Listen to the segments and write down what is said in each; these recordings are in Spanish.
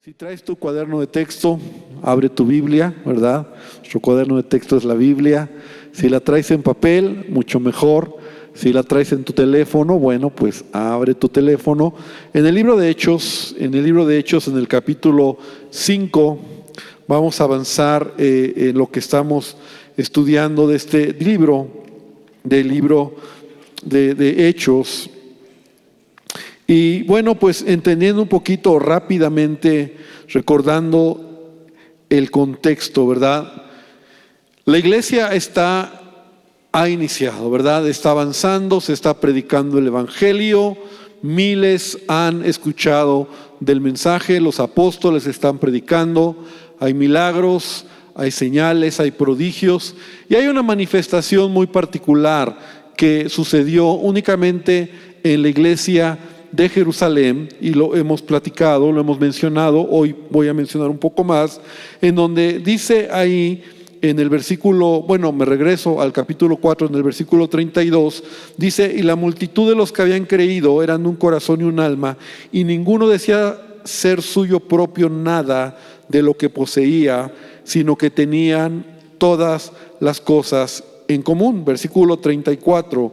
Si traes tu cuaderno de texto, abre tu Biblia, ¿verdad? Nuestro cuaderno de texto es la Biblia. Si la traes en papel, mucho mejor. Si la traes en tu teléfono, bueno, pues abre tu teléfono. En el libro de Hechos, en el capítulo 5, vamos a avanzar en lo que estamos estudiando de este libro, de Hechos. Y bueno, pues entendiendo un poquito rápidamente, recordando el contexto, ¿verdad? La iglesia ha iniciado, ¿verdad? Está avanzando, se está predicando el evangelio, miles han escuchado del mensaje, los apóstoles están predicando, hay milagros, hay señales, hay prodigios, y hay una manifestación muy particular que sucedió únicamente en la iglesia de Jerusalén, y lo hemos platicado, lo hemos mencionado. Hoy voy a mencionar un poco más, en donde dice ahí en el versículo, bueno, me regreso al capítulo 4, en el versículo 32, dice: y la multitud de los que habían creído eran un corazón y un alma, y ninguno decía ser suyo propio nada de lo que poseía, sino que tenían todas las cosas en común. Versículo 34: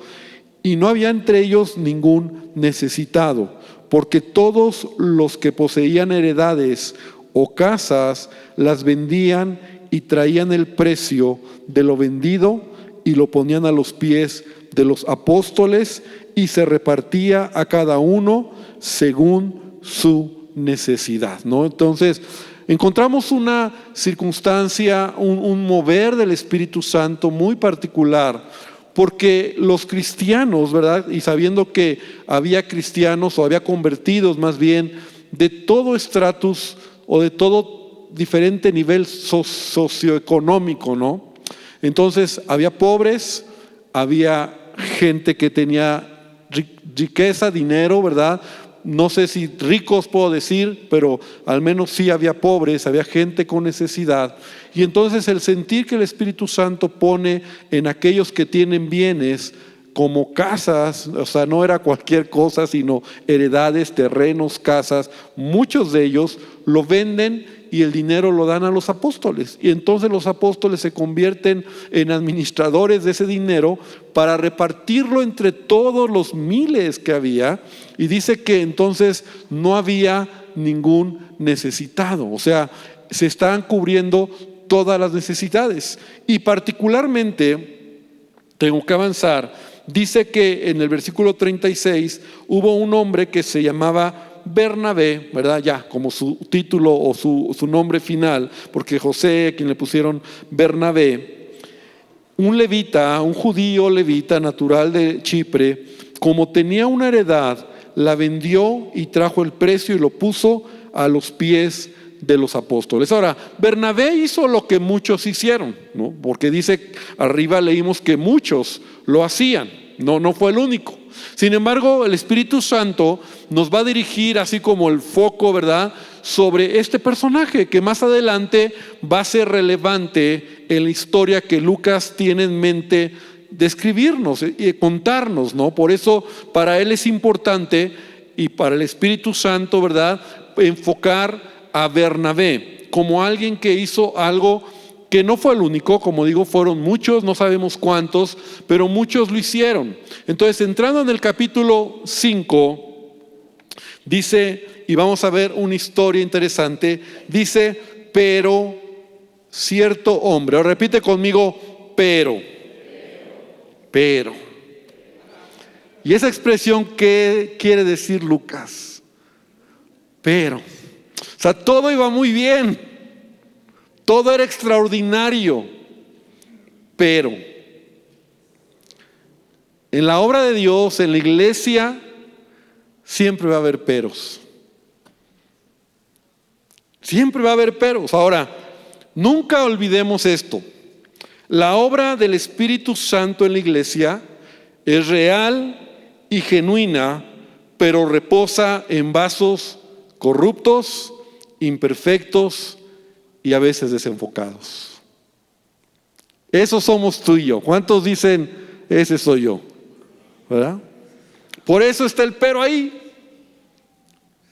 y no había entre ellos ningún necesitado, porque todos los que poseían heredades o casas las vendían y traían el precio de lo vendido y lo ponían a los pies de los apóstoles, y se repartía a cada uno según su necesidad, ¿no? Entonces encontramos una circunstancia, un mover del Espíritu Santo muy particular, porque los cristianos, ¿verdad? Y sabiendo que había cristianos, o había convertidos más bien, de todo estratus o de todo diferente nivel socioeconómico, ¿no? Entonces había pobres, había gente que tenía riqueza, dinero, ¿verdad? No sé si ricos puedo decir, pero al menos sí había pobres, había gente con necesidad. Y entonces el sentir que el Espíritu Santo pone en aquellos que tienen bienes como casas, o sea, no era cualquier cosa, sino heredades, terrenos, casas, muchos de ellos lo venden y el dinero lo dan a los apóstoles. Y entonces los apóstoles se convierten en administradores de ese dinero para repartirlo entre todos los miles que había. Y dice que entonces no había ningún necesitado, o sea, se estaban cubriendo todas las necesidades. Y particularmente, tengo que avanzar, dice que en el versículo 36 hubo un hombre que se llamaba Bernabé, ¿verdad? Ya como su título o su nombre final, porque José, a quien le pusieron Bernabé, un levita, un judío levita natural de Chipre, como tenía una heredad, la vendió y trajo el precio y lo puso a los pies de los apóstoles. Ahora, Bernabé hizo lo que muchos hicieron, ¿no? Porque dice, arriba leímos que muchos lo hacían, no fue el único. Sin embargo, el Espíritu Santo nos va a dirigir así como el foco, ¿verdad?, sobre este personaje que más adelante va a ser relevante en la historia que Lucas tiene en mente describirnos y contarnos, ¿no? Por eso para él es importante, y para el Espíritu Santo, ¿verdad?, enfocar a Bernabé como alguien que hizo algo que no fue el único. Como digo, fueron muchos, no sabemos cuántos, pero muchos lo hicieron. Entonces, entrando en el capítulo 5, dice, y vamos a ver una historia interesante, dice: pero cierto hombre, o repite conmigo, pero. Y esa expresión, ¿qué quiere decir Lucas? Pero. O sea, todo iba muy bien, todo era extraordinario, pero en la obra de Dios, en la iglesia, siempre va a haber peros. Siempre va a haber peros. Ahora, nunca olvidemos esto: la obra del Espíritu Santo en la iglesia es real y genuina, pero reposa en vasos corruptos, imperfectos y a veces desenfocados. Esos somos tú y yo. ¿Cuántos dicen, ese soy yo? ¿Verdad? Por eso está el pero ahí.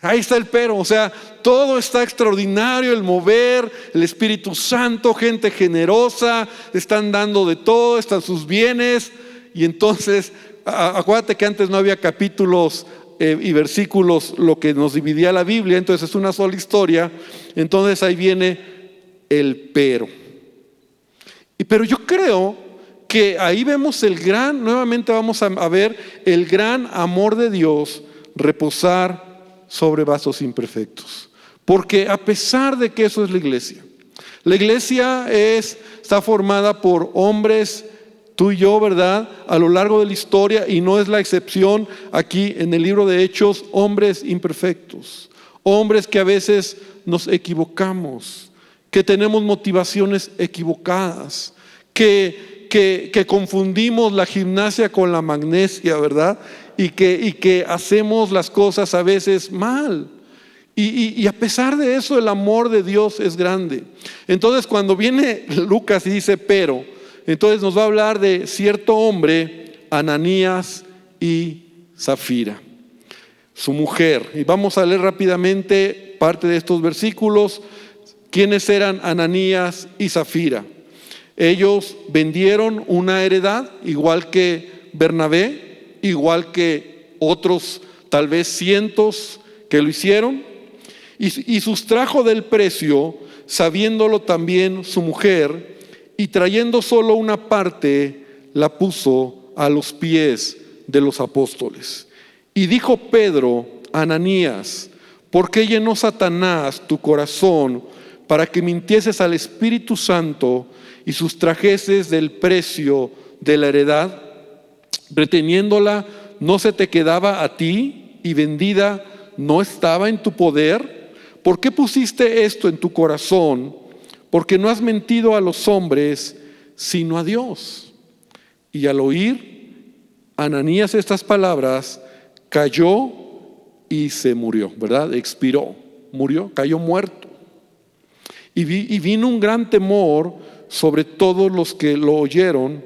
Ahí está el pero, o sea, todo está extraordinario, el mover, el Espíritu Santo, gente generosa, están dando de todo, están sus bienes. Y entonces, acuérdate que antes no había capítulos y versículos, lo que nos dividía la Biblia, entonces es una sola historia. Entonces ahí viene el pero. Pero yo creo que ahí vemos nuevamente vamos a ver el gran amor de Dios reposar sobre vasos imperfectos. Porque a pesar de que eso es la iglesia está formada por hombres, tú y yo, ¿verdad? A lo largo de la historia, y no es la excepción aquí en el libro de Hechos, hombres imperfectos, hombres que a veces nos equivocamos, que tenemos motivaciones equivocadas, que confundimos la gimnasia con la magnesia, ¿verdad? Y que hacemos las cosas a veces mal. Y a pesar de eso, el amor de Dios es grande. Entonces, cuando viene Lucas y dice pero, entonces nos va a hablar de cierto hombre, Ananías y Zafira, su mujer. Y vamos a leer rápidamente parte de estos versículos. ¿Quiénes eran Ananías y Zafira? Ellos vendieron una heredad, igual que Bernabé, igual que otros, tal vez cientos que lo hicieron, y sustrajo del precio, sabiéndolo también su mujer, y trayendo solo una parte, la puso a los pies de los apóstoles. Y dijo Pedro a Ananías: ¿por qué llenó Satanás tu corazón para que mintieses al Espíritu Santo y sustrajeses del precio de la heredad? Reteniéndola, ¿no se te quedaba a ti? Y vendida, ¿no estaba en tu poder? ¿Por qué pusiste esto en tu corazón? Porque no has mentido a los hombres, sino a Dios. Y al oír Ananías estas palabras, cayó y se murió, ¿verdad? Expiró, murió, cayó muerto. Y vino un gran temor sobre todos los que lo oyeron.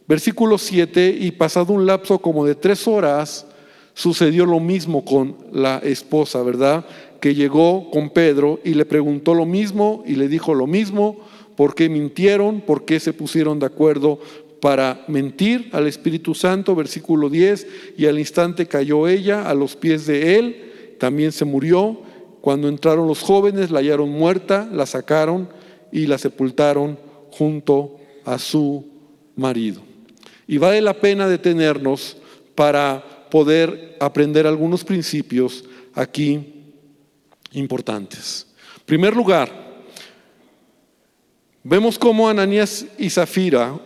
Versículo 7, y pasado un lapso como de 3 horas, sucedió lo mismo con la esposa, ¿verdad? Que llegó con Pedro y le preguntó lo mismo y le dijo lo mismo. ¿Por qué mintieron? ¿Por qué se pusieron de acuerdo para mentir al Espíritu Santo? Versículo 10, y al instante cayó ella a los pies de él, también se murió. Cuando entraron los jóvenes, la hallaron muerta, la sacaron y la sepultaron junto a su marido. Y vale la pena detenernos para poder aprender algunos principios aquí importantes. En primer lugar, vemos cómo Ananías y Zafira,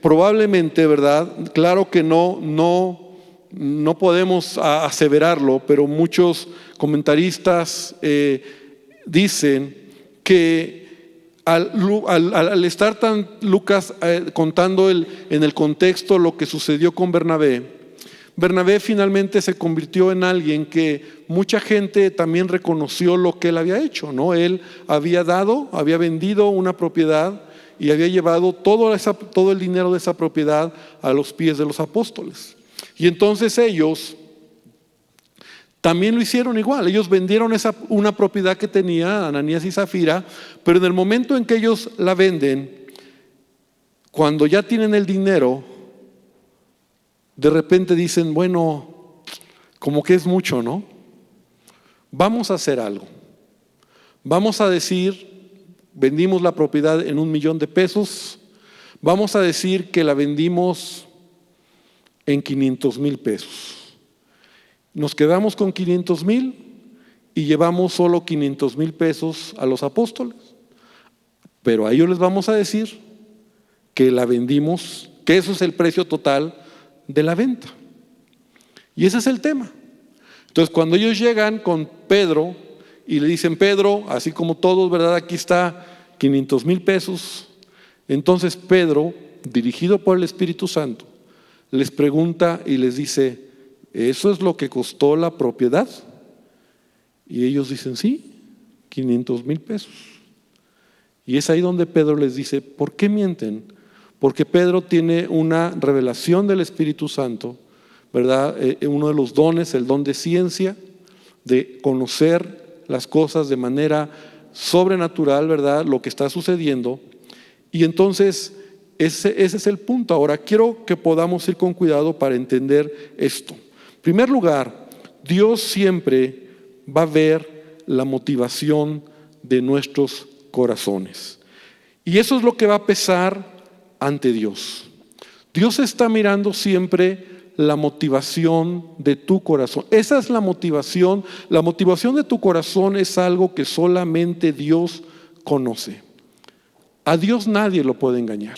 probablemente, ¿verdad? Claro que no podemos aseverarlo, pero muchos comentaristas dicen que al estar tan Lucas contando en el contexto lo que sucedió con Bernabé finalmente se convirtió en alguien que mucha gente también reconoció lo que él había hecho, ¿no? Él había vendido una propiedad y había llevado todo el dinero de esa propiedad a los pies de los apóstoles. Y entonces ellos también lo hicieron igual. Ellos vendieron una propiedad que tenía Ananías y Zafira, pero en el momento en que ellos la venden, cuando ya tienen el dinero, de repente dicen, bueno, como que es mucho, ¿no? Vamos a hacer algo. Vamos a decir, vendimos la propiedad en $1,000,000. Vamos a decir que la vendimos en $500,000. Nos quedamos con 500,000 y llevamos solo 500,000 pesos a los apóstoles. Pero a ellos les vamos a decir que la vendimos, que eso es el precio total de la venta. Y ese es el tema. Entonces, cuando ellos llegan con Pedro y le dicen, Pedro, así como todos, ¿verdad? Aquí está 500,000 pesos. Entonces Pedro, dirigido por el Espíritu Santo, les pregunta y les dice, ¿eso es lo que costó la propiedad? Y ellos dicen, sí, 500,000 pesos. Y es ahí donde Pedro les dice, ¿por qué mienten? Porque Pedro tiene una revelación del Espíritu Santo, ¿verdad? Uno de los dones, el don de ciencia, de conocer las cosas de manera sobrenatural, ¿verdad? Lo que está sucediendo. Y entonces ese es el punto. Ahora quiero que podamos ir con cuidado para entender esto. En primer lugar, Dios siempre va a ver la motivación de nuestros corazones. Y eso es lo que va a pesar ante Dios. Dios está mirando siempre la motivación de tu corazón. Esa es la motivación. La motivación de tu corazón es algo que solamente Dios conoce. A Dios nadie lo puede engañar,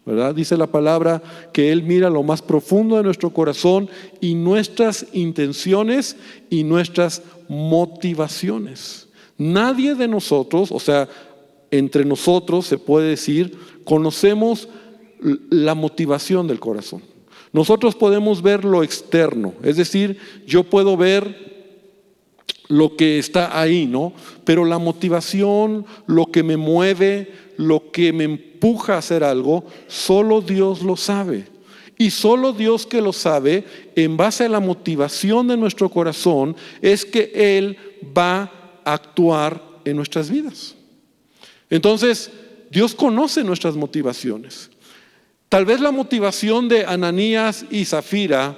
¿verdad? Dice la palabra que Él mira lo más profundo de nuestro corazón y nuestras intenciones y nuestras motivaciones. Nadie de nosotros, o sea, entre nosotros se puede decir, conocemos la motivación del corazón. Nosotros podemos ver lo externo, es decir, yo puedo ver lo que está ahí, ¿no? Pero la motivación, lo que me mueve, lo que me empuja a hacer algo, solo Dios lo sabe. Y solo Dios que lo sabe, en base a la motivación de nuestro corazón, es que Él va a actuar en nuestras vidas. Entonces, Dios conoce nuestras motivaciones. Tal vez la motivación de Ananías y Zafira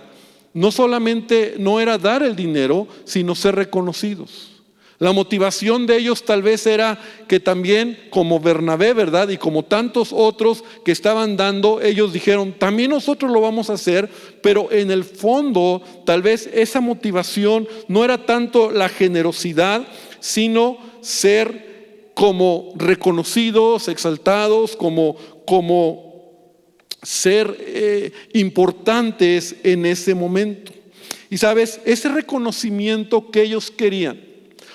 no solamente no era dar el dinero, sino ser reconocidos. La motivación de ellos tal vez era que también, como Bernabé, ¿verdad? Y como tantos otros que estaban dando, ellos dijeron, también nosotros lo vamos a hacer, pero en el fondo tal vez esa motivación no era tanto la generosidad, sino ser como reconocidos, exaltados, como ser importantes en ese momento. Y sabes, ese reconocimiento que ellos querían,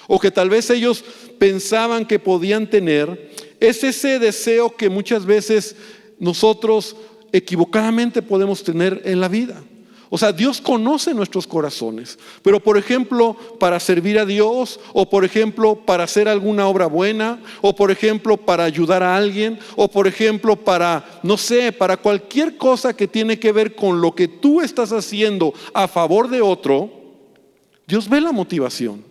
o que tal vez ellos pensaban que podían tener, es ese deseo que muchas veces nosotros equivocadamente podemos tener en la vida. O sea, Dios conoce nuestros corazones, pero por ejemplo, para servir a Dios, o por ejemplo, para hacer alguna obra buena, o por ejemplo, para ayudar a alguien, o por ejemplo, para, no sé, para cualquier cosa que tiene que ver con lo que tú estás haciendo a favor de otro, Dios ve la motivación.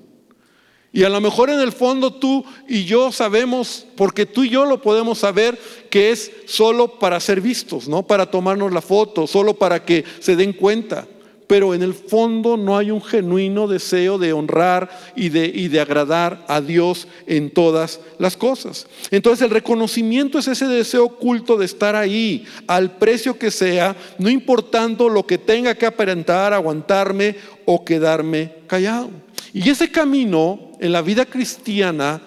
Y a lo mejor en el fondo tú y yo sabemos, porque tú y yo lo podemos saber, que es solo para ser vistos, ¿no? Para tomarnos la foto, solo para que se den cuenta. Pero en el fondo no hay un genuino deseo de honrar y de agradar a Dios en todas las cosas. Entonces el reconocimiento es ese deseo oculto de estar ahí, al precio que sea, no importando lo que tenga que aparentar, aguantarme o quedarme callado. Y ese camino en la vida cristiana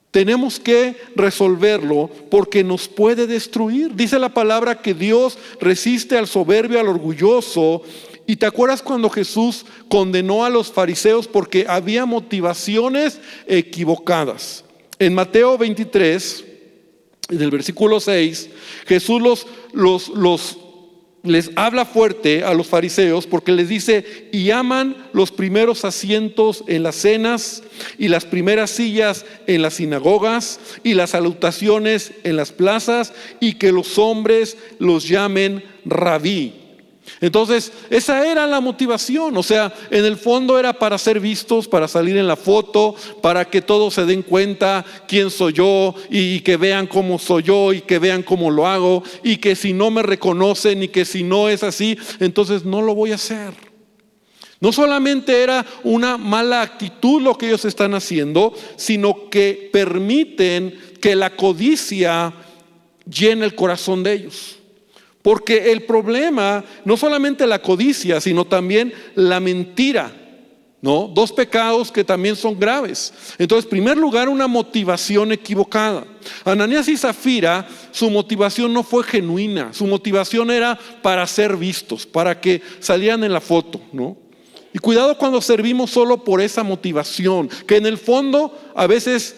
tenemos que resolverlo porque nos puede destruir. Dice la palabra que Dios resiste al soberbio, al orgulloso. ¿Y te acuerdas cuando Jesús condenó a los fariseos porque había motivaciones equivocadas? En Mateo 23, en el versículo 6, Jesús les habla fuerte a los fariseos porque les dice, y aman los primeros asientos en las cenas y las primeras sillas en las sinagogas y las salutaciones en las plazas y que los hombres los llamen rabí. Entonces esa era la motivación, o sea, en el fondo era para ser vistos, para salir en la foto, para que todos se den cuenta quién soy yo y que vean cómo soy yo y que vean cómo lo hago y que si no me reconocen y que si no es así, entonces no lo voy a hacer. No solamente era una mala actitud lo que ellos están haciendo, sino que permiten que la codicia llene el corazón de ellos. Porque el problema, no solamente la codicia, sino también la mentira, ¿no? Dos pecados que también son graves. Entonces, en primer lugar, una motivación equivocada. Ananías y Zafira, su motivación no fue genuina. Su motivación era para ser vistos, para que salieran en la foto, ¿no? Y cuidado cuando servimos solo por esa motivación, que en el fondo a veces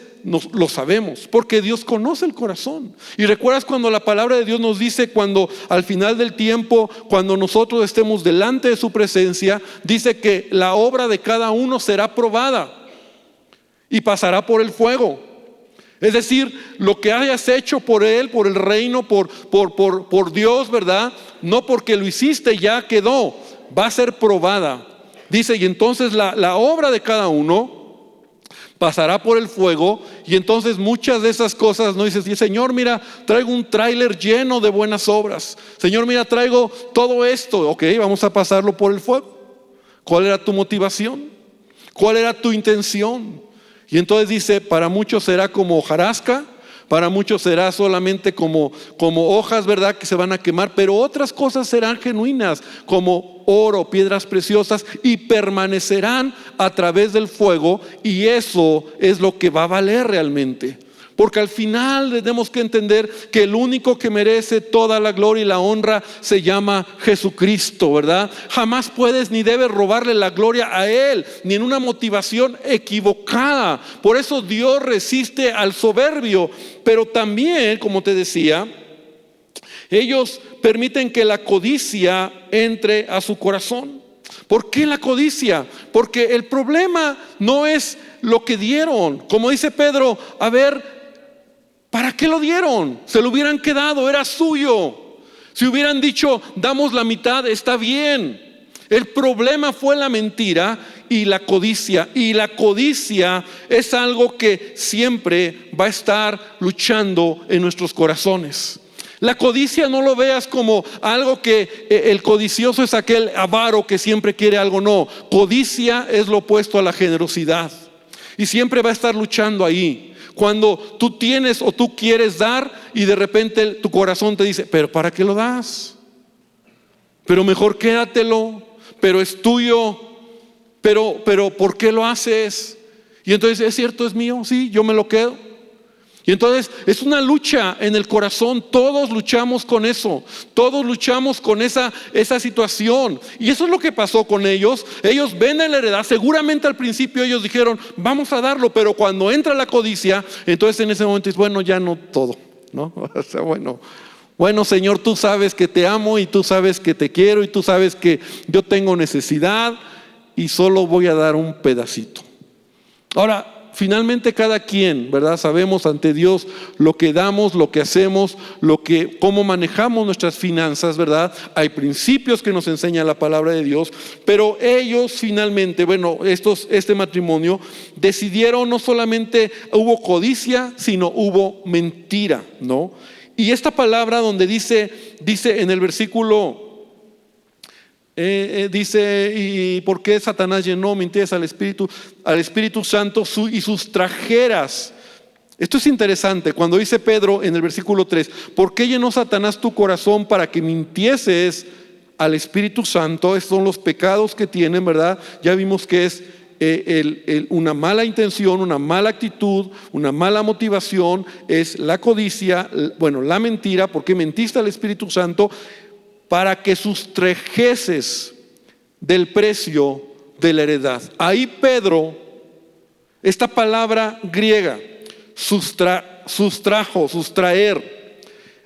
lo sabemos, porque Dios conoce el corazón. Y recuerdas cuando la palabra de Dios nos dice, cuando al final del tiempo, cuando nosotros estemos delante de su presencia, dice que la obra de cada uno será probada y pasará por el fuego. Es decir, lo que hayas hecho por Él, por el reino, por Dios, ¿verdad? No porque lo hiciste ya quedó, va a ser probada. Dice, y entonces la obra de cada uno pasará por el fuego. Y entonces muchas de esas cosas, no dices, Señor, mira, traigo un tráiler lleno de buenas obras. Señor, mira, traigo todo esto. Ok, vamos a pasarlo por el fuego. ¿Cuál era tu motivación? ¿Cuál era tu intención? Y entonces dice, para muchos será como hojarasca, para muchos será solamente como hojas, ¿verdad?, que se van a quemar, pero otras cosas serán genuinas, como oro, piedras preciosas, y permanecerán a través del fuego, y eso es lo que va a valer realmente. Porque al final tenemos que entender que el único que merece toda la gloria y la honra se llama Jesucristo, ¿verdad? Jamás puedes ni debes robarle la gloria a Él, ni en una motivación equivocada. Por eso Dios resiste al soberbio. Pero también, como te decía, ellos permiten que la codicia entre a su corazón. ¿Por qué la codicia? Porque el problema no es lo que dieron. Como dice Pedro, a ver, ¿para qué lo dieron? Se lo hubieran quedado, era suyo. Si hubieran dicho, damos la mitad, está bien. El problema fue la mentira y la codicia. Y la codicia es algo que siempre va a estar luchando en nuestros corazones. La codicia no lo veas como algo que el codicioso es aquel avaro que siempre quiere algo. No, codicia es lo opuesto a la generosidad. Y siempre va a estar luchando ahí. Cuando tú tienes o tú quieres dar y de repente tu corazón te dice, pero ¿para qué lo das? Pero mejor quédatelo, pero es tuyo, pero ¿por qué lo haces? Y entonces, ¿es cierto, es mío? Sí, yo me lo quedo. Y entonces es una lucha en el corazón. Todos luchamos con eso. Todos luchamos con esa situación. Y eso es lo que pasó con ellos. Ellos ven en la heredad. Seguramente al principio ellos dijeron, vamos a darlo. Pero cuando entra la codicia, entonces en ese momento es, bueno, ya no todo, ¿no? O sea, bueno, Señor, tú sabes que te amo y tú sabes que te quiero y tú sabes que yo tengo necesidad y solo voy a dar un pedacito. Ahora, finalmente cada quien, ¿verdad? Sabemos ante Dios lo que damos, lo que hacemos, cómo manejamos nuestras finanzas, ¿verdad? Hay principios que nos enseña la palabra de Dios, pero ellos finalmente, este matrimonio decidieron, no solamente hubo codicia, sino hubo mentira, ¿no? Y esta palabra donde dice en el versículo dice, ¿y por qué Satanás llenó mentiras al Espíritu Santo y sus trajeras? Esto es interesante. Cuando dice Pedro en el versículo 3, ¿por qué llenó Satanás tu corazón para que mintieses al Espíritu Santo? Estos son los pecados que tienen, ¿verdad? Ya vimos que es una mala intención, una mala actitud, una mala motivación, es la codicia, la mentira, porque mentiste al Espíritu Santo, para que sustrajeses del precio de la heredad. Ahí Pedro, esta palabra griega, sustraer,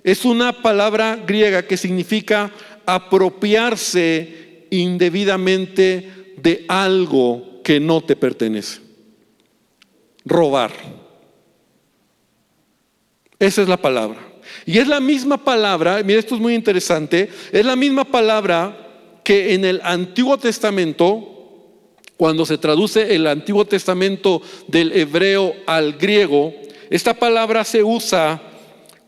es una palabra griega que significa apropiarse indebidamente de algo que no te pertenece. Robar. Esa es la palabra. Y es la misma palabra, mira, esto es muy interesante, es la misma palabra que en el Antiguo Testamento, cuando se traduce el Antiguo Testamento del hebreo al griego, esta palabra se usa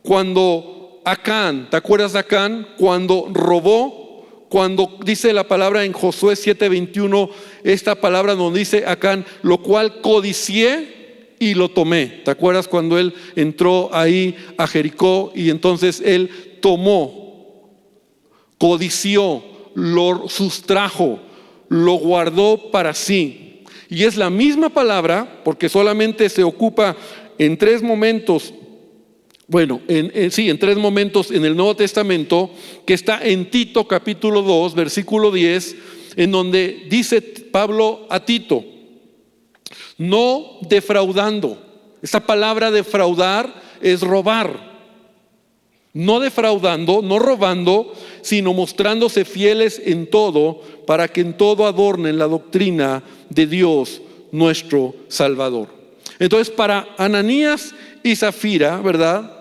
cuando Acán, ¿te acuerdas de Acán? Cuando robó, cuando dice la palabra en Josué 7:21, esta palabra donde dice Acán, lo cual codicié y lo tomé. ¿Te acuerdas cuando él entró ahí a Jericó y entonces él tomó, codició, lo sustrajo, lo guardó para sí? Y es la misma palabra, porque solamente se ocupa en tres momentos. En tres momentos en el Nuevo Testamento, que está en Tito capítulo 2, versículo 10, en donde dice Pablo a Tito, no defraudando. Esta palabra defraudar es robar. No defraudando, no robando, sino mostrándose fieles en todo, para que en todo adornen la doctrina de Dios nuestro Salvador. Entonces, para Ananías y Zafira, ¿verdad?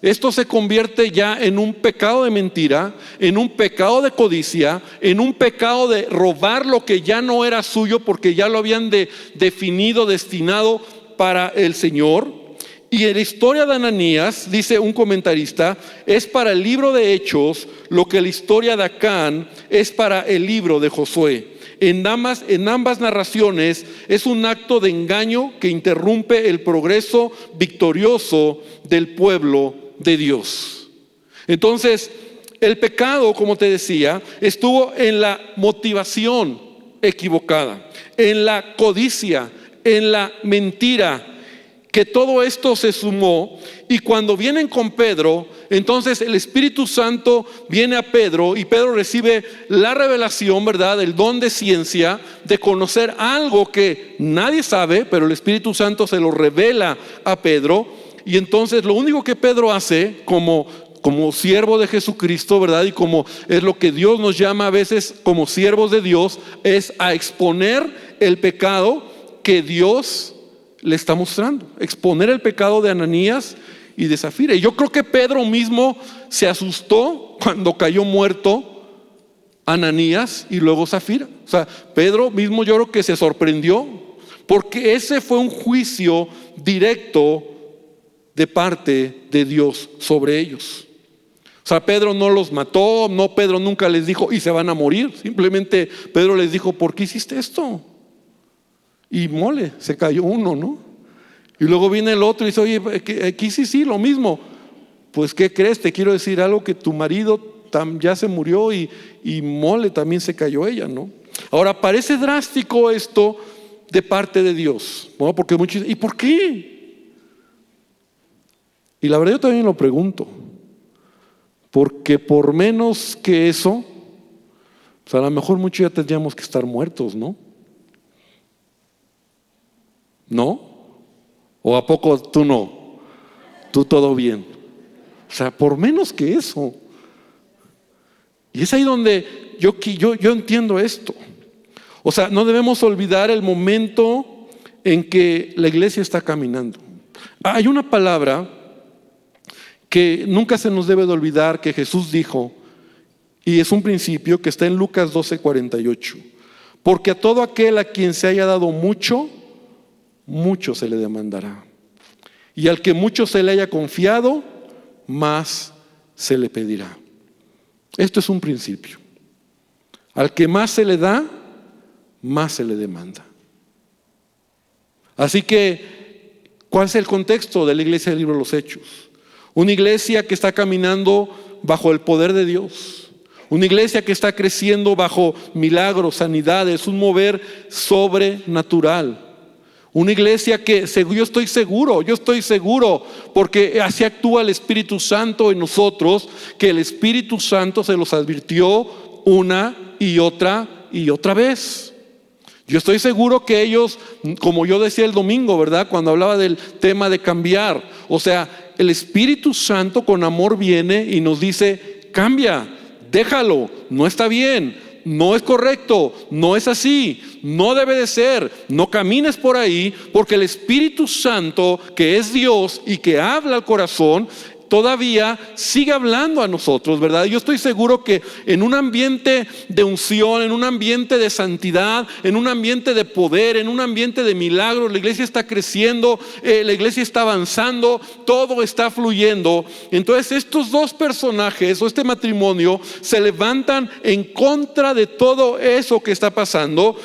esto se convierte ya en un pecado de mentira, en un pecado de codicia, en un pecado de robar lo que ya no era suyo porque ya lo habían definido, destinado para el Señor. Y en la historia de Ananías, dice un comentarista, es para el libro de Hechos lo que la historia de Acán es para el libro de Josué. En ambas narraciones es un acto de engaño que interrumpe el progreso victorioso del pueblo de Dios. Entonces, el pecado, como te decía, estuvo en la motivación equivocada, en la codicia, en la mentira, que todo esto se sumó. Y cuando vienen con Pedro, entonces el Espíritu Santo viene a Pedro y Pedro recibe la revelación, ¿verdad? El don de ciencia, de conocer algo que nadie sabe, pero el Espíritu Santo se lo revela a Pedro. Y entonces lo único que Pedro hace como siervo de Jesucristo, ¿verdad? Y como es lo que Dios nos llama a veces como siervos de Dios, es a exponer el pecado que Dios le está mostrando, exponer el pecado de Ananías y de Zafira. Y yo creo que Pedro mismo se asustó cuando cayó muerto Ananías y luego Zafira. O sea, Pedro mismo yo creo que se sorprendió, porque ese fue un juicio directo de parte de Dios sobre ellos. O sea, Pedro no los mató, Pedro nunca les dijo y se van a morir. Simplemente Pedro les dijo: ¿por qué hiciste esto? Y se cayó uno, ¿no? Y luego viene el otro y dice: oye, aquí sí, lo mismo. Pues, ¿qué crees? Te quiero decir algo, que tu marido ya se murió y también se cayó ella, ¿no? Ahora, parece drástico esto de parte de Dios, ¿no? Porque muchos dicen: ¿y por qué? Y la verdad yo también lo pregunto, porque por menos que eso, pues a lo mejor muchos ya tendríamos que estar muertos, ¿no? ¿No? ¿O a poco tú no? Tú todo bien. O sea, por menos que eso. Y es ahí donde yo entiendo esto. O sea, no debemos olvidar el momento en que la iglesia está caminando. Hay una palabra que nunca se nos debe de olvidar, que Jesús dijo, y es un principio que está en Lucas 12:48. Porque a todo aquel a quien se haya dado mucho, mucho se le demandará. Y al que mucho se le haya confiado, más se le pedirá. Esto es un principio. Al que más se le da, más se le demanda. Así que, ¿cuál es el contexto de la iglesia del libro de los Hechos? Una iglesia que está caminando bajo el poder de Dios. Una iglesia que está creciendo bajo milagros, sanidades, un mover sobrenatural. Una iglesia que yo estoy seguro, porque así actúa el Espíritu Santo en nosotros, que el Espíritu Santo se los advirtió una y otra vez. Yo estoy seguro que ellos, como yo decía el domingo, ¿verdad? Cuando hablaba del tema de cambiar, o sea, el Espíritu Santo con amor viene y nos dice: cambia, déjalo, no está bien, no es correcto, no es así, no debe de ser, no camines por ahí, porque el Espíritu Santo, que es Dios y que habla al corazón, todavía sigue hablando a nosotros, ¿verdad? Yo estoy seguro que en un ambiente de unción, en un ambiente de santidad, en un ambiente de poder, en un ambiente de milagros, la iglesia está creciendo, la iglesia está avanzando, todo está fluyendo. Entonces estos dos personajes o este matrimonio se levantan en contra de todo eso que está pasando,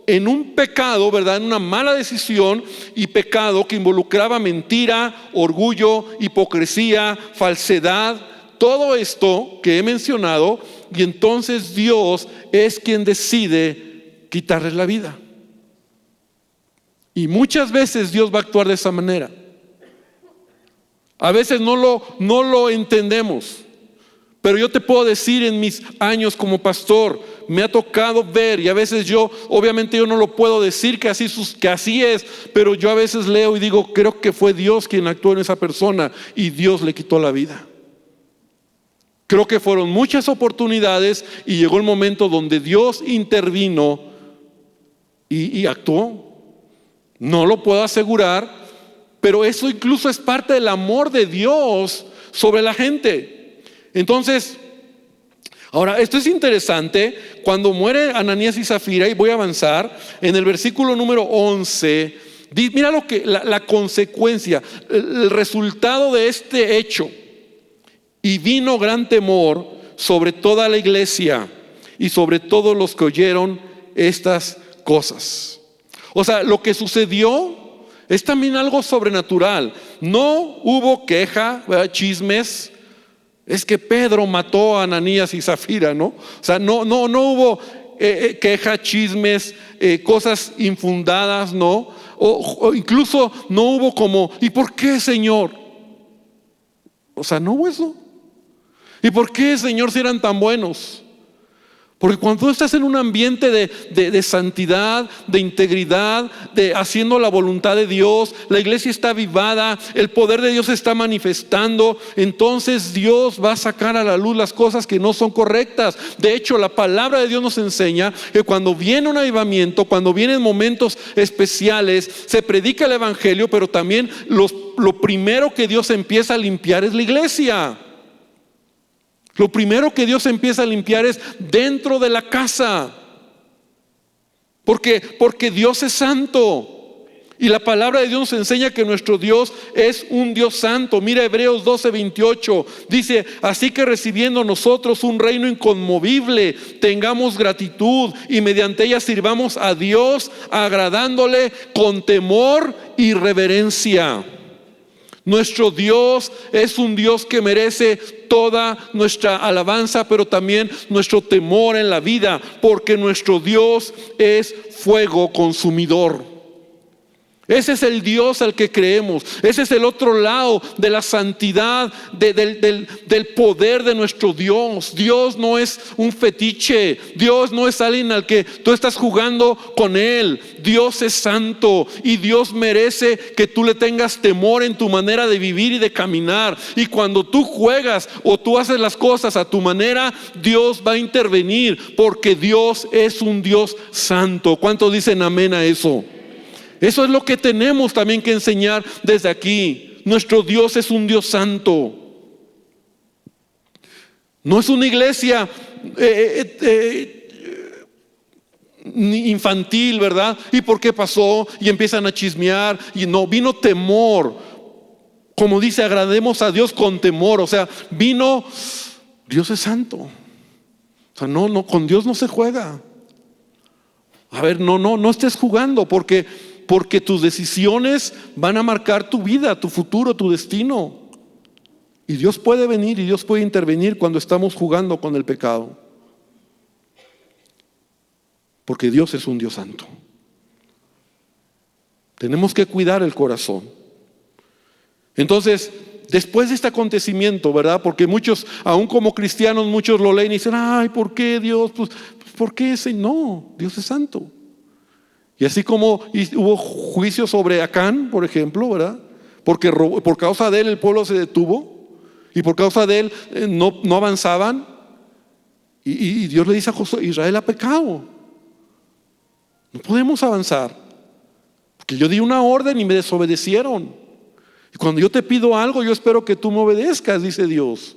en un pecado, ¿verdad? En una mala decisión y pecado que involucraba mentira, orgullo, hipocresía, falsedad, todo esto que he mencionado. Y entonces Dios es quien decide quitarles la vida. Y muchas veces Dios va a actuar de esa manera. A veces no lo entendemos. Pero yo te puedo decir, en mis años como pastor, me ha tocado ver, y a veces obviamente yo no lo puedo decir que así es, pero yo a veces leo y digo: creo que fue Dios quien actuó en esa persona y Dios le quitó la vida. Creo que fueron muchas oportunidades y llegó el momento donde Dios intervino y actuó. No lo puedo asegurar, pero eso incluso es parte del amor de Dios sobre la gente. Entonces, ahora, esto es interesante. Cuando muere Ananías y Zafira, y voy a avanzar, en el versículo número 11, mira lo que la consecuencia, el resultado de este hecho. Y vino gran temor sobre toda la iglesia y sobre todos los que oyeron estas cosas. O sea, lo que sucedió es también algo sobrenatural. No hubo queja, ¿verdad? Chismes. Es que Pedro mató a Ananías y Zafira, ¿no? O sea, no hubo queja, chismes, cosas infundadas, ¿no? O incluso no hubo como, ¿y por qué, Señor? O sea, no hubo eso. ¿Y por qué, Señor, si eran tan buenos? Porque cuando tú estás en un ambiente de santidad, de integridad, de haciendo la voluntad de Dios, la iglesia está avivada, el poder de Dios se está manifestando, entonces Dios va a sacar a la luz las cosas que no son correctas. De hecho, la palabra de Dios nos enseña que cuando viene un avivamiento, cuando vienen momentos especiales, se predica el evangelio, pero también lo primero que Dios empieza a limpiar es la iglesia. Lo primero que Dios empieza a limpiar es dentro de la casa. Porque Dios es santo. Y la palabra de Dios nos enseña que nuestro Dios es un Dios santo. Mira Hebreos 12:28. Dice, así que recibiendo nosotros un reino inconmovible, tengamos gratitud y mediante ella sirvamos a Dios, agradándole con temor y reverencia. Nuestro Dios es un Dios que merece toda nuestra alabanza, pero también nuestro temor en la vida, porque nuestro Dios es fuego consumidor. Ese es el Dios al que creemos. Ese es el otro lado de la santidad, del poder de nuestro Dios. Dios no es un fetiche. Dios no es alguien al que tú estás jugando con él. Dios es santo y Dios merece que tú le tengas temor en tu manera de vivir y de caminar. Y cuando tú juegas o tú haces las cosas a tu manera, Dios va a intervenir, porque Dios es un Dios santo. ¿Cuántos dicen amén a eso? Eso es lo que tenemos también que enseñar desde aquí. Nuestro Dios es un Dios santo. No es una iglesia infantil, ¿verdad? ¿Y por qué pasó? Y empiezan a chismear. Y no, vino temor. Como dice, agrademos a Dios con temor. O sea, vino, Dios es santo. O sea, no, con Dios no se juega. A ver, no estés jugando, porque tus decisiones van a marcar tu vida, tu futuro, tu destino. Y Dios puede venir y Dios puede intervenir cuando estamos jugando con el pecado. Porque Dios es un Dios santo. Tenemos que cuidar el corazón. Entonces, después de este acontecimiento, ¿verdad? Porque muchos, aún como cristianos, muchos lo leen y dicen, ay, ¿por qué Dios? Pues, ¿por qué ese? No, Dios es santo. Y así como hubo juicio sobre Acán, por ejemplo, ¿verdad? Porque por causa de él el pueblo se detuvo y por causa de él no avanzaban. Y Dios le dice a Josué, Israel ha pecado. No podemos avanzar. Porque yo di una orden y me desobedecieron. Y cuando yo te pido algo, yo espero que tú me obedezcas, dice Dios.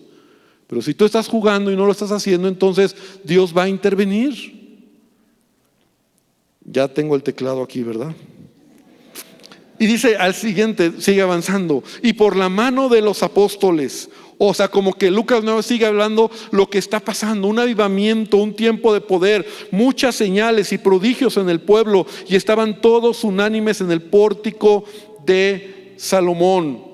Pero si tú estás jugando y no lo estás haciendo, entonces Dios va a intervenir. Ya tengo el teclado aquí, ¿verdad? Y dice al siguiente, sigue avanzando. Y por la mano de los apóstoles. O sea, como que Lucas no sigue hablando lo que está pasando. Un avivamiento, un tiempo de poder. Muchas señales y prodigios en el pueblo. Y estaban todos unánimes en el pórtico de Salomón.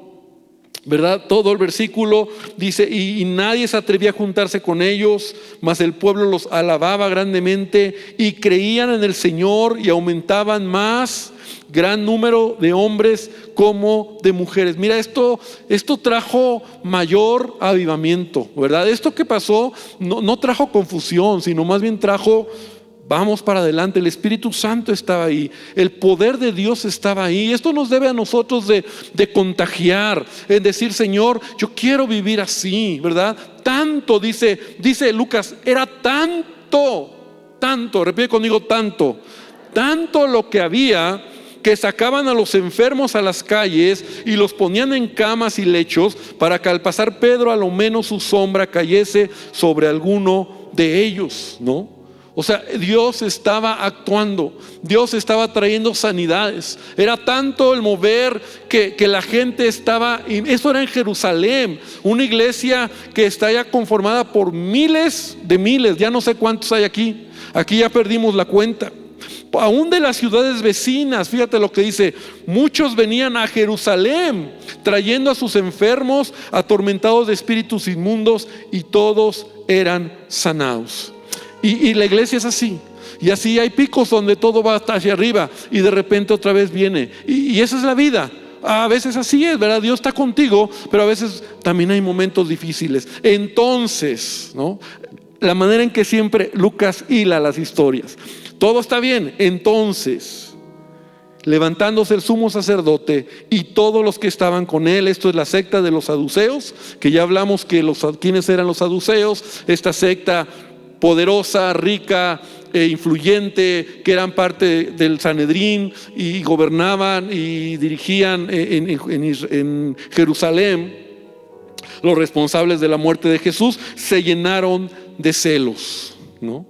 ¿Verdad? Todo el versículo dice, y nadie se atrevía a juntarse con ellos, mas el pueblo los alababa grandemente y creían en el Señor y aumentaban más gran número de hombres como de mujeres. Mira, esto trajo mayor avivamiento, ¿verdad? Esto que pasó no trajo confusión, sino más bien trajo, vamos para adelante. El Espíritu Santo estaba ahí, el poder de Dios estaba ahí. Esto nos debe a nosotros de contagiar, en decir, Señor, yo quiero vivir así, ¿verdad? Tanto, dice Lucas, era tanto, repite conmigo, tanto lo que había, que sacaban a los enfermos a las calles y los ponían en camas y lechos para que al pasar Pedro a lo menos su sombra cayese sobre alguno de ellos, ¿no? O sea, Dios estaba actuando, Dios estaba trayendo sanidades. Era tanto el mover que la gente estaba, y eso era en Jerusalén, una iglesia que está ya conformada por miles de miles, ya no sé cuántos hay aquí ya perdimos la cuenta. Aún de las ciudades vecinas, fíjate lo que dice: muchos venían a Jerusalén trayendo a sus enfermos, atormentados de espíritus inmundos, y todos eran sanados. Y la iglesia es así. Y así hay picos donde todo va hasta hacia arriba y de repente otra vez viene. Y esa es la vida. A veces así es, ¿verdad? Dios está contigo, pero a veces también hay momentos difíciles. Entonces, ¿no? La manera en que siempre Lucas hila las historias. Todo está bien. Entonces, levantándose el sumo sacerdote y todos los que estaban con él, esto es la secta de los saduceos, que ya hablamos quiénes eran los saduceos, esta secta poderosa, rica, influyente, que eran parte del Sanedrín y gobernaban y dirigían en Jerusalén. Los responsables de la muerte de Jesús se llenaron de celos, ¿no?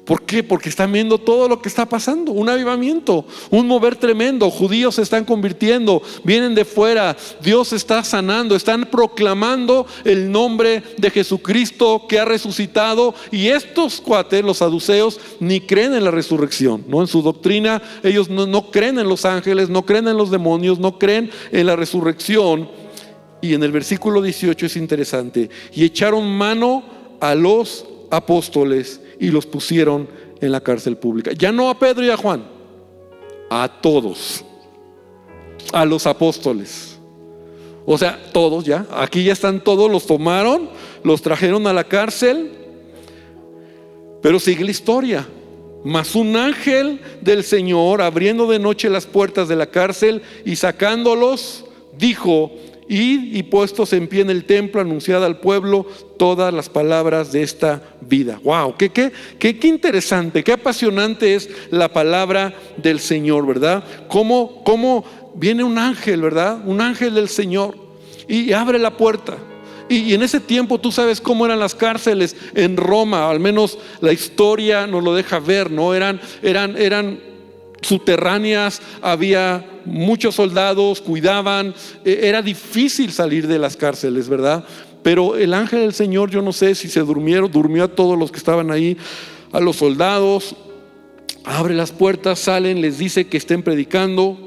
¿Por qué? Porque están viendo todo lo que está pasando, un avivamiento, un mover tremendo. Judíos se están convirtiendo, vienen de fuera, Dios está sanando, están proclamando el nombre de Jesucristo que ha resucitado. Y estos cuates, los saduceos, ni creen en la resurrección, ¿no? En su doctrina ellos no creen en los ángeles, no creen en los demonios, no creen en la resurrección. Y en el versículo 18 es interesante: y echaron mano a los apóstoles y los pusieron en la cárcel pública. Ya no a Pedro y a Juan, a todos, a los apóstoles. O sea, todos ya, aquí ya están todos, los tomaron, los trajeron a la cárcel. Pero sigue la historia. Mas un ángel del Señor, abriendo de noche las puertas de la cárcel y sacándolos, dijo: id y puestos en pie en el templo, anunciad al pueblo todas las palabras de esta vida. Wow, qué interesante, qué apasionante es la palabra del Señor, ¿verdad? Cómo viene un ángel, ¿verdad? Un ángel del Señor y abre la puerta. Y en ese tiempo tú sabes cómo eran las cárceles en Roma, al menos la historia nos lo deja ver, ¿no? Eran subterráneas, había muchos soldados, cuidaban, era difícil salir de las cárceles, ¿verdad? Pero el ángel del Señor, yo no sé si se durmió a todos los que estaban ahí, a los soldados, abre las puertas, salen, les dice que estén predicando.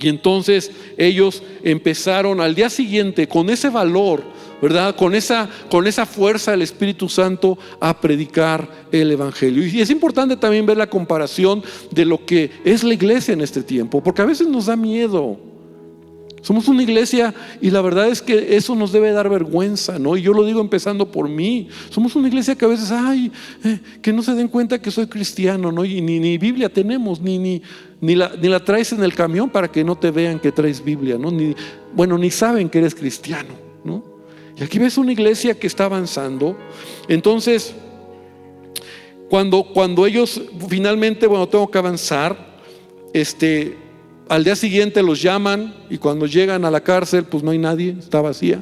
Y entonces ellos empezaron al día siguiente con ese valor, ¿verdad? Con esa fuerza del Espíritu Santo a predicar el Evangelio. Y es importante también ver la comparación de lo que es la iglesia en este tiempo, porque a veces nos da miedo. Somos una iglesia y la verdad es que eso nos debe dar vergüenza, ¿no? Y yo lo digo empezando por mí. Somos una iglesia que a veces, que no se den cuenta que soy cristiano, ¿no? Y ni Biblia tenemos, ni la traes en el camión para que no te vean que traes Biblia, ¿no? Ni saben que eres cristiano, ¿no? Y aquí ves una iglesia que está avanzando. Entonces, cuando ellos finalmente, tengo que avanzar, al día siguiente los llaman y cuando llegan a la cárcel, pues no hay nadie, está vacía.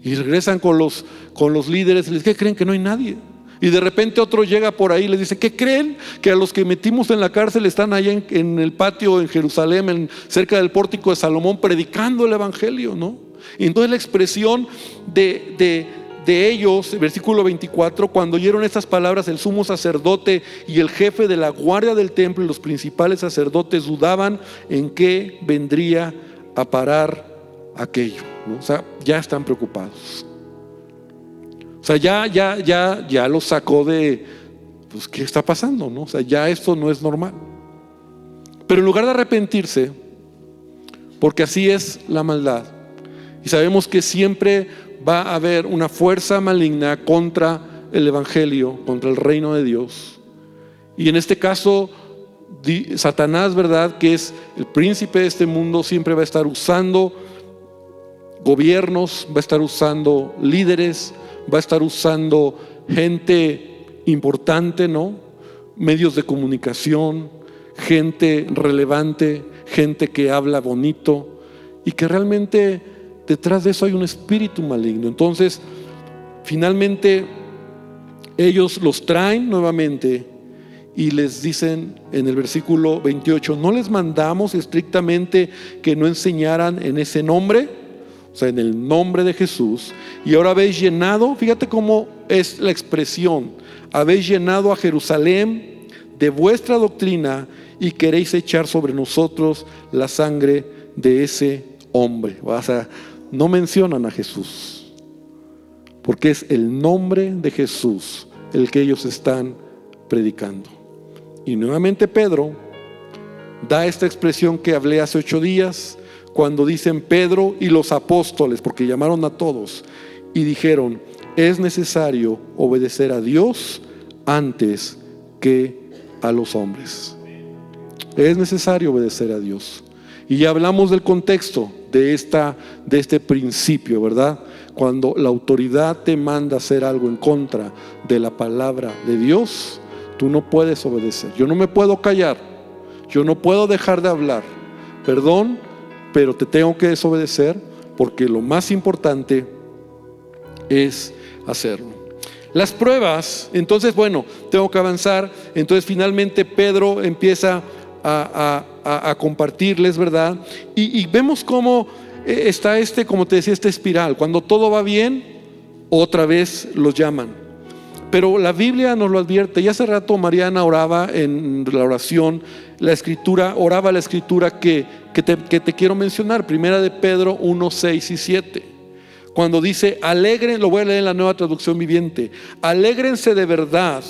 Y regresan con los líderes y les dicen: ¿qué creen? Que no hay nadie. Y de repente otro llega por ahí y les dice: ¿qué creen? Que a los que metimos en la cárcel están allá en el patio en Jerusalén, cerca del pórtico de Salomón, predicando el Evangelio, ¿no? Y entonces la expresión de ellos, versículo 24: cuando oyeron estas palabras, el sumo sacerdote y el jefe de la guardia del templo y los principales sacerdotes dudaban en qué vendría a parar aquello, ¿no? O sea, ya están preocupados. O sea, ya los sacó de, pues, ¿qué está pasando, no? O sea, ya esto no es normal. Pero en lugar de arrepentirse, porque así es la maldad, y sabemos que siempre va a haber una fuerza maligna contra el Evangelio, contra el reino de Dios. Y en este caso, Satanás, ¿verdad?, que es el príncipe de este mundo, siempre va a estar usando gobiernos, va a estar usando líderes, va a estar usando gente importante, ¿no? Medios de comunicación, gente relevante, gente que habla bonito y que realmente detrás de eso hay un espíritu maligno. Entonces, finalmente, ellos los traen nuevamente y les dicen en el versículo 28, ¿no les mandamos estrictamente que no enseñaran en ese nombre? O sea, en el nombre de Jesús. Y ahora habéis llenado, fíjate cómo es la expresión, habéis llenado a Jerusalén de vuestra doctrina y queréis echar sobre nosotros la sangre de ese hombre. O sea, no mencionan a Jesús, porque es el nombre de Jesús el que ellos están predicando. Y nuevamente Pedro da esta expresión que hablé hace 8 días, cuando dicen Pedro y los apóstoles, porque llamaron a todos y dijeron, es necesario obedecer a Dios antes que a los hombres. Es necesario obedecer a Dios. Y ya hablamos del contexto de este principio, ¿verdad? Cuando la autoridad te manda hacer algo en contra de la palabra de Dios, tú no puedes obedecer. Yo no me puedo callar, yo no puedo dejar de hablar. Perdón, pero te tengo que desobedecer porque lo más importante es hacerlo. Las pruebas, entonces bueno, tengo que avanzar. Entonces finalmente Pedro empieza a compartirles, ¿verdad? Y vemos cómo está como te decía, esta espiral. Cuando todo va bien, otra vez los llaman. Pero la Biblia nos lo advierte. Y hace rato Mariana oraba en la oración, oraba la escritura que te quiero mencionar, primera de Pedro 1, 6 y 7. Cuando dice, alegren, lo voy a leer en la Nueva Traducción Viviente, alégrense de verdad,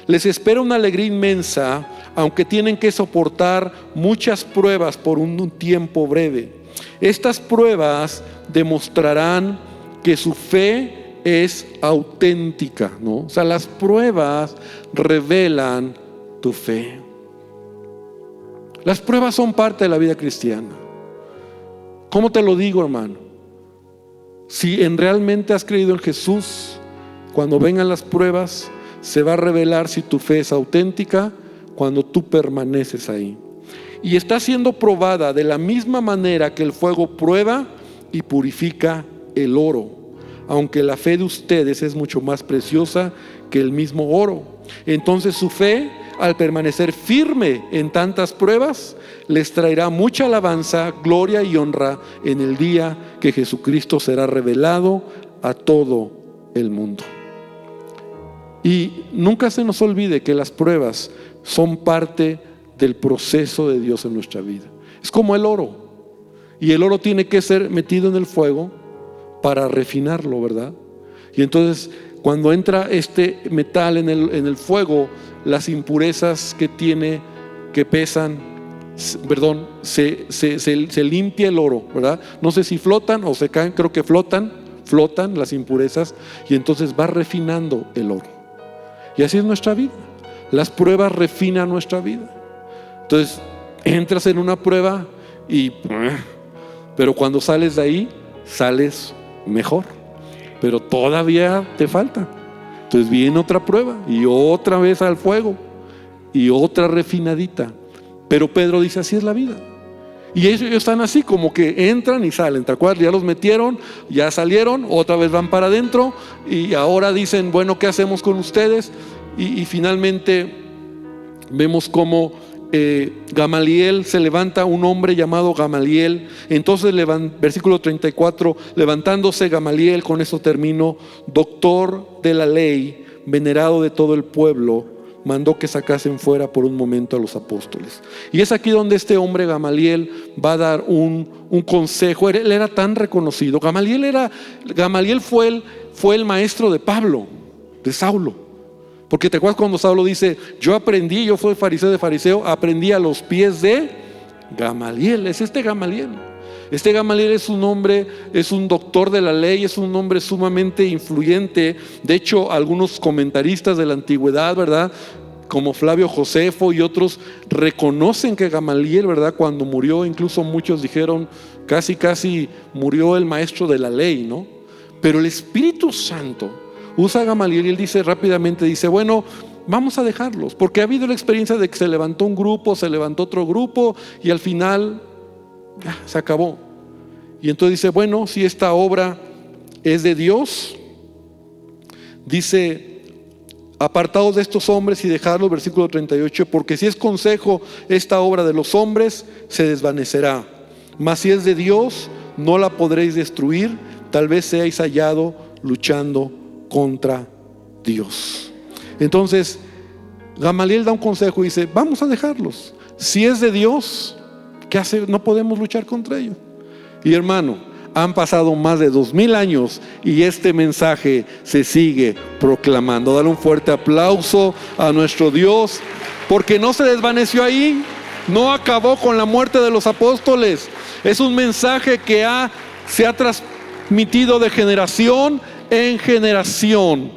les espera una alegría inmensa, aunque tienen que soportar muchas pruebas por un tiempo breve. Estas pruebas demostrarán que su fe es auténtica, ¿no? O sea, las pruebas revelan tu fe. Las pruebas son parte de la vida cristiana. ¿Cómo te lo digo, hermano? Si realmente has creído en Jesús, cuando vengan las pruebas, se va a revelar si tu fe es auténtica cuando tú permaneces ahí. Y está siendo probada de la misma manera que el fuego prueba y purifica el oro, aunque la fe de ustedes es mucho más preciosa que el mismo oro. Entonces su fe, al permanecer firme en tantas pruebas, les traerá mucha alabanza, gloria y honra en el día que Jesucristo será revelado a todo el mundo. Y nunca se nos olvide que las pruebas son parte del proceso de Dios en nuestra vida. Es como el oro, y el oro tiene que ser metido en el fuego para refinarlo, ¿verdad? Y entonces cuando entra este metal en el fuego, las impurezas que tiene, que pesan, se limpia el oro, ¿verdad? No sé si flotan o se caen, creo que flotan las impurezas, y entonces va refinando el oro. Y así es nuestra vida. Las pruebas refinan nuestra vida. Entonces entras en una prueba pero cuando sales de ahí, sales mejor, pero todavía te falta. Entonces viene otra prueba y otra vez al fuego y otra refinadita. Pero Pedro dice, así es la vida. Y ellos están así, como que entran y salen. ¿Te acuerdas? Ya los metieron, ya salieron, otra vez van para adentro y ahora dicen, bueno, ¿qué hacemos con ustedes? Y finalmente vemos cómo Gamaliel, se levanta un hombre llamado Gamaliel. Entonces versículo 34, levantándose Gamaliel, con eso termino, doctor de la ley, venerado de todo el pueblo, mandó que sacasen fuera por un momento a los apóstoles. Y es aquí donde este hombre Gamaliel va a dar un consejo. Él era tan reconocido. Gamaliel fue el maestro de Pablo, de Saulo. Porque te acuerdas cuando Saulo dice, yo fui fariseo de fariseo, aprendí a los pies de Gamaliel. Es este Gamaliel. Este Gamaliel es un hombre, es un doctor de la ley, es un hombre sumamente influyente. De hecho, algunos comentaristas de la antigüedad, ¿verdad?, como Flavio Josefo y otros, reconocen que Gamaliel, ¿verdad?, cuando murió, incluso muchos dijeron, casi murió el maestro de la ley, ¿no? Pero el Espíritu Santo usa a Gamaliel y él dice rápidamente, bueno, vamos a dejarlos, porque ha habido la experiencia de que se levantó un grupo, se levantó otro grupo y al final ya, se acabó. Y entonces dice, bueno, si esta obra es de Dios, dice, apartados de estos hombres y dejadlos, versículo 38, porque si es consejo esta obra de los hombres, se desvanecerá, mas si es de Dios, no la podréis destruir, tal vez seáis hallado luchando contra Dios. Entonces Gamaliel da un consejo y dice, vamos a dejarlos. Si es de Dios, ¿qué hace? No podemos luchar contra ellos. Y hermano, han pasado más de 2000 años y este mensaje se sigue proclamando. Dale un fuerte aplauso a nuestro Dios, porque no se desvaneció ahí, no acabó con la muerte de los apóstoles. Es un mensaje que se ha transmitido de generación en generación,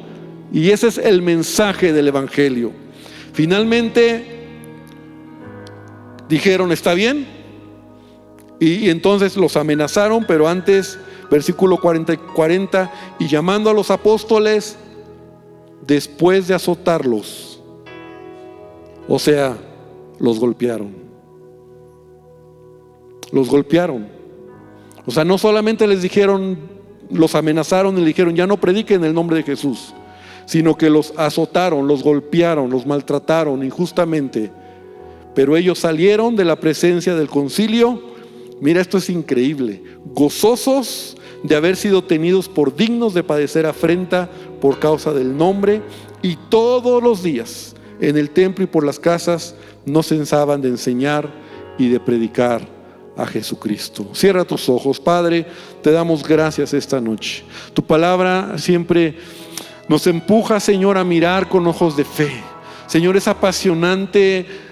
y ese es el mensaje del evangelio. Finalmente dijeron, está bien, y entonces los amenazaron, pero antes, versículo 40, y llamando a los apóstoles, después de azotarlos, o sea, los golpearon. Los golpearon. O sea, no solamente les dijeron, los amenazaron y le dijeron, ya no prediquen el nombre de Jesús, sino que los azotaron, los golpearon, los maltrataron injustamente. Pero ellos salieron de la presencia del concilio. Mira, esto es increíble, gozosos de haber sido tenidos por dignos de padecer afrenta por causa del nombre, y todos los días en el templo y por las casas no cesaban de enseñar y de predicar a Jesucristo. Cierra tus ojos. Padre, te damos gracias esta noche. Tu palabra siempre nos empuja, Señor, a mirar con ojos de fe. Señor, es apasionante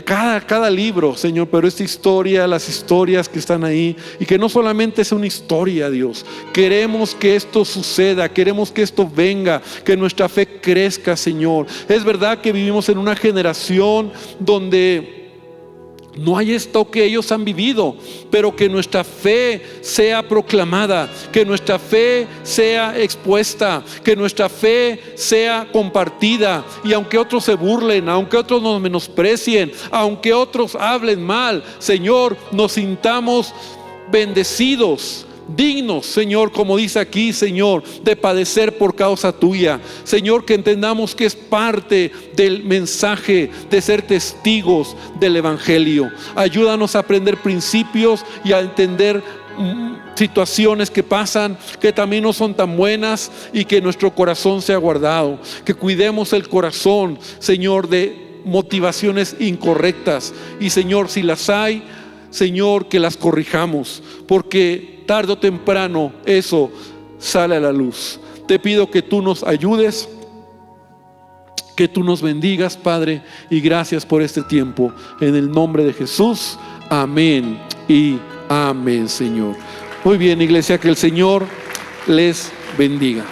cada libro, Señor, pero esta historia, las historias que están ahí, y que no solamente es una historia, Dios, queremos que esto suceda, queremos que esto venga, que nuestra fe crezca, Señor. Es verdad que vivimos en una generación donde no hay esto que ellos han vivido, pero que nuestra fe sea proclamada, que nuestra fe sea expuesta, que nuestra fe sea compartida. Y aunque otros se burlen, aunque otros nos menosprecien, aunque otros hablen mal, Señor, nos sintamos bendecidos, dignos, Señor, como dice aquí, Señor, de padecer por causa tuya. Señor, que entendamos que es parte del mensaje de ser testigos del evangelio. Ayúdanos a aprender principios y a entender situaciones que pasan, que también no son tan buenas, y que nuestro corazón sea guardado. Que cuidemos el corazón, Señor, de motivaciones incorrectas, y Señor, si las hay, Señor, que las corrijamos, porque tarde o temprano eso sale a la luz. Te pido que tú nos ayudes, que tú nos bendigas, Padre, y gracias por este tiempo. En el nombre de Jesús, amén y amén, Señor. Muy bien, iglesia, que el Señor les bendiga.